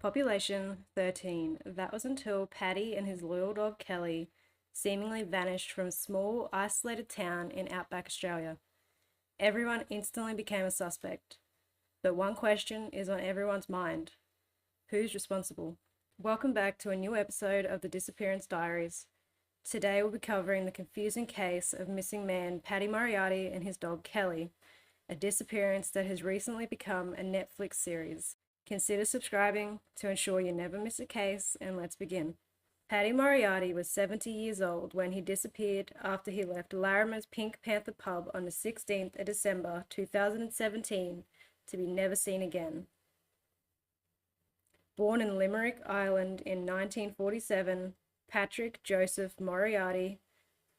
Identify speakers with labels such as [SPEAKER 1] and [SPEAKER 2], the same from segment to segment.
[SPEAKER 1] Population 13. That was until Paddy and his loyal dog Kellie seemingly vanished from a small, isolated town in outback Australia. Everyone instantly became a suspect. But one question is on everyone's mind: who's responsible? Welcome back to a new episode of the Disappearance Diaries. Today we'll be covering the confusing case of missing man Paddy Moriarty and his dog Kellie, a disappearance that has recently become a Netflix series. Consider subscribing to ensure you never miss a case, and let's begin. Paddy Moriarty was 70 years old when he disappeared after he left Larimer's Pink Panther pub on the 16th of December 2017 to be never seen again. Born in Limerick, Ireland in 1947, Patrick Joseph Moriarty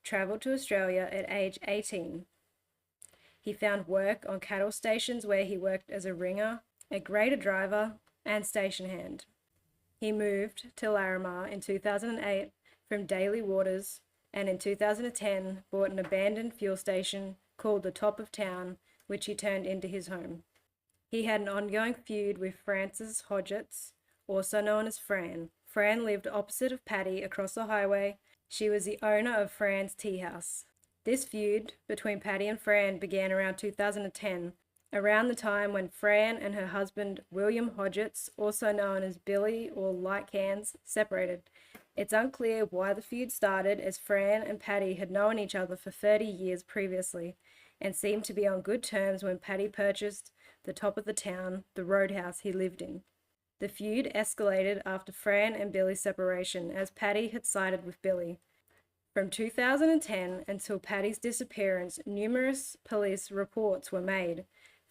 [SPEAKER 1] travelled to Australia at age 18. He found work on cattle stations where he worked as a ringer, a grader driver, and station hand. He moved to Larimer in 2008 from Daily Waters, and in 2010 bought an abandoned fuel station called the Top of Town, which he turned into his home. He had an ongoing feud with Frances Hodgetts, also known as Fran. Fran lived opposite of Paddy across the highway. She was the owner of Fran's Tea House. This feud between Paddy and Fran began around 2010, around the time when Fran and her husband William Hodgetts, also known as Billy or Light Cans, separated. It's unclear why the feud started, as Fran and Paddy had known each other for 30 years previously and seemed to be on good terms when Paddy purchased the Top of the Town, the roadhouse he lived in. The feud escalated after Fran and Billy's separation, as Paddy had sided with Billy. From 2010 until Paddy's disappearance, numerous police reports were made.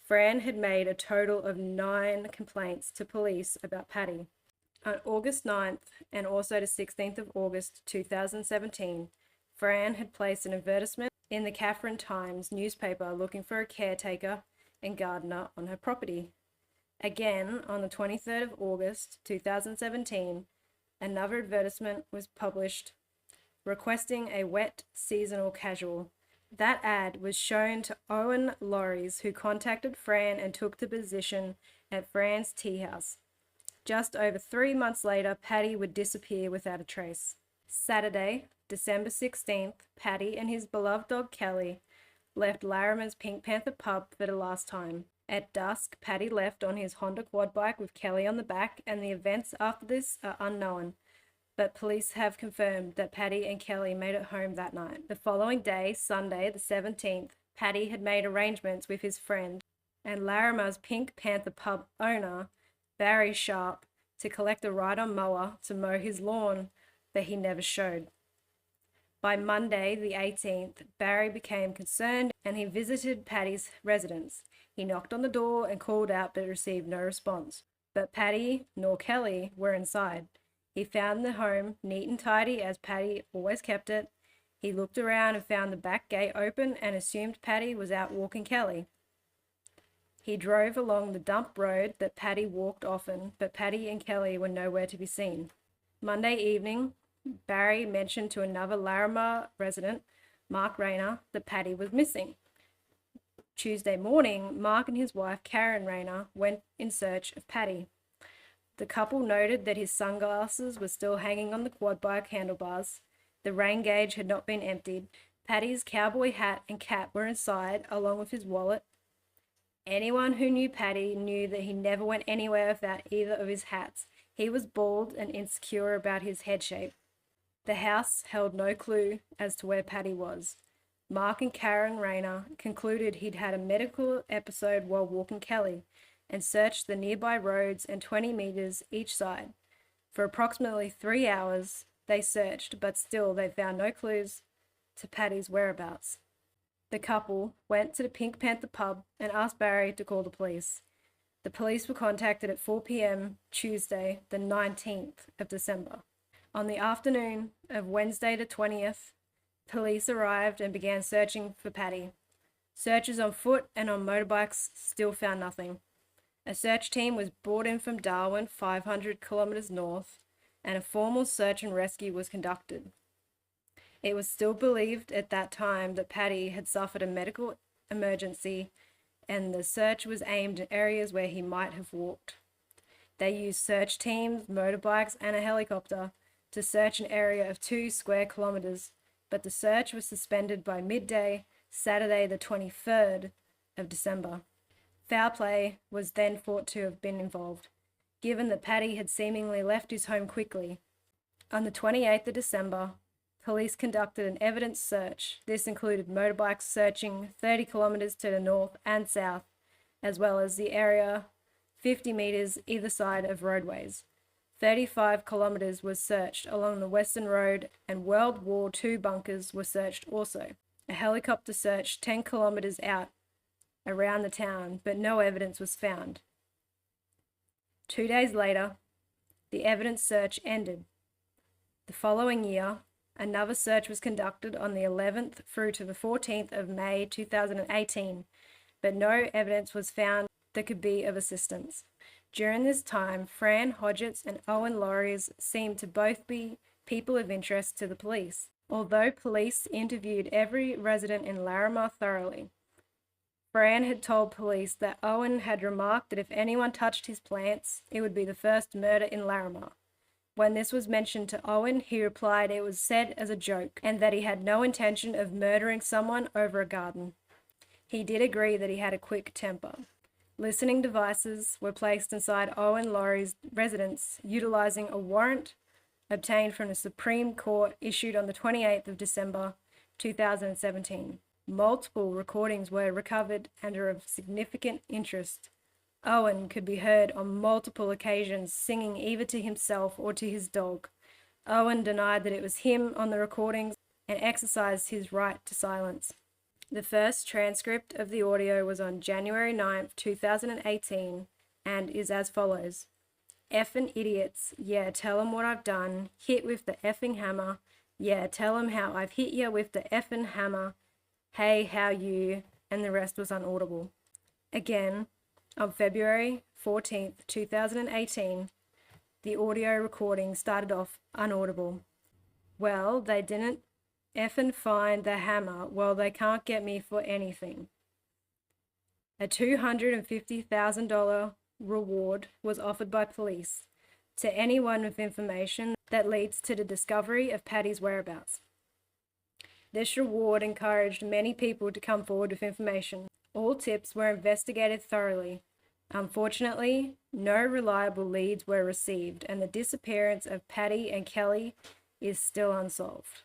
[SPEAKER 1] Fran had made a total of 9 complaints to police about Paddy. On August 9th and also the 16th of August 2017, Fran had placed an advertisement in the Catherine Times newspaper looking for a caretaker and gardener on her property. Again, on the 23rd of August 2017, another advertisement was published requesting a wet seasonal casual. That ad was shown to Owen Lorries, who contacted Fran and took the position at Fran's Tea House. Just over 3 months later, Paddy would disappear without a trace. Saturday, December 16th, Paddy and his beloved dog Kellie left Larimer's Pink Panther pub for the last time. At dusk, Paddy left on his Honda quad bike with Kellie on the back, and the events after this are unknown. But police have confirmed that Paddy and Kellie made it home that night. The following day, Sunday the 17th, Paddy had made arrangements with his friend and Larimer's Pink Panther pub owner, Barry Sharp, to collect a ride-on mower to mow his lawn, but he never showed. By Monday the 18th, Barry became concerned and he visited Paddy's residence. He knocked on the door and called out but received no response. But Paddy nor Kellie were inside. He found the home neat and tidy, as Paddy always kept it. He looked around and found the back gate open and assumed Paddy was out walking Kellie. He drove along the dump road that Paddy walked often, but Paddy and Kellie were nowhere to be seen. Monday evening, Barry mentioned to another Larimer resident, Mark Rayner, that Paddy was missing. Tuesday morning, Mark and his wife, Karen Rayner, went in search of Paddy. The couple noted that his sunglasses were still hanging on the quad bike handlebars. The rain gauge had not been emptied. Paddy's cowboy hat and cap were inside, along with his wallet. Anyone who knew Paddy knew that he never went anywhere without either of his hats. He was bald and insecure about his head shape. The house held no clue as to where Paddy was. Mark and Karen Rayner concluded he'd had a medical episode while walking Kellie, and searched the nearby roads and 20 meters each side. For approximately 3 hours, they searched, but still they found no clues to Paddy's whereabouts. The couple went to the Pink Panther pub and asked Barry to call the police. The police were contacted at 4 p.m. Tuesday, the 19th of December. On the afternoon of Wednesday the 20th, police arrived and began searching for Paddy. Searches on foot and on motorbikes still found nothing. A search team was brought in from Darwin, 500 kilometers north, and a formal search and rescue was conducted. It was still believed at that time that Paddy had suffered a medical emergency, and the search was aimed in areas where he might have walked. They used search teams, motorbikes, and a helicopter to search an area of 2 square kilometers, but the search was suspended by midday, Saturday the 23rd of December. Foul play was then thought to have been involved, given that Paddy had seemingly left his home quickly. On the 28th of December, police conducted an evidence search. This included motorbikes searching 30 kilometers to the north and south, as well as the area 50 meters either side of roadways. 35 kilometers was searched along the Western Road, and World War II bunkers were searched also. A helicopter searched 10 kilometers out around the town, but no evidence was found. 2 days later, the evidence search ended. The following year, another search was conducted on the 11th through to the 14th of May 2018, but no evidence was found that could be of assistance. During this time, Fran Hodgetts and Owen Lauries seemed to both be people of interest to the police. Although police interviewed every resident in Larimar thoroughly, Fran had told police that Owen had remarked that if anyone touched his plants, it would be the first murder in Larimar. When this was mentioned to Owen, he replied it was said as a joke and that he had no intention of murdering someone over a garden. He did agree that he had a quick temper. Listening devices were placed inside Owen Laurie's residence, utilizing a warrant obtained from the Supreme Court issued on the 28th of December 2017. Multiple recordings were recovered and are of significant interest. Owen could be heard on multiple occasions singing either to himself or to his dog. Owen denied that it was him on the recordings and exercised his right to silence. The first transcript of the audio was on January 9th, 2018, and is as follows. Effing idiots, yeah, tell 'em what I've done, hit with the effing hammer, yeah, tell 'em how I've hit ya with the effing hammer, hey, how you, and the rest was unaudible. Again, on February 14th, 2018, the audio recording started off unaudible. Well, they didn't effing find the hammer, well, they can't get me for anything. A $250,000 reward was offered by police to anyone with information that leads to the discovery of Paddy's whereabouts. This reward encouraged many people to come forward with information. All tips were investigated thoroughly. Unfortunately, no reliable leads were received, and the disappearance of Paddy and Kellie is still unsolved.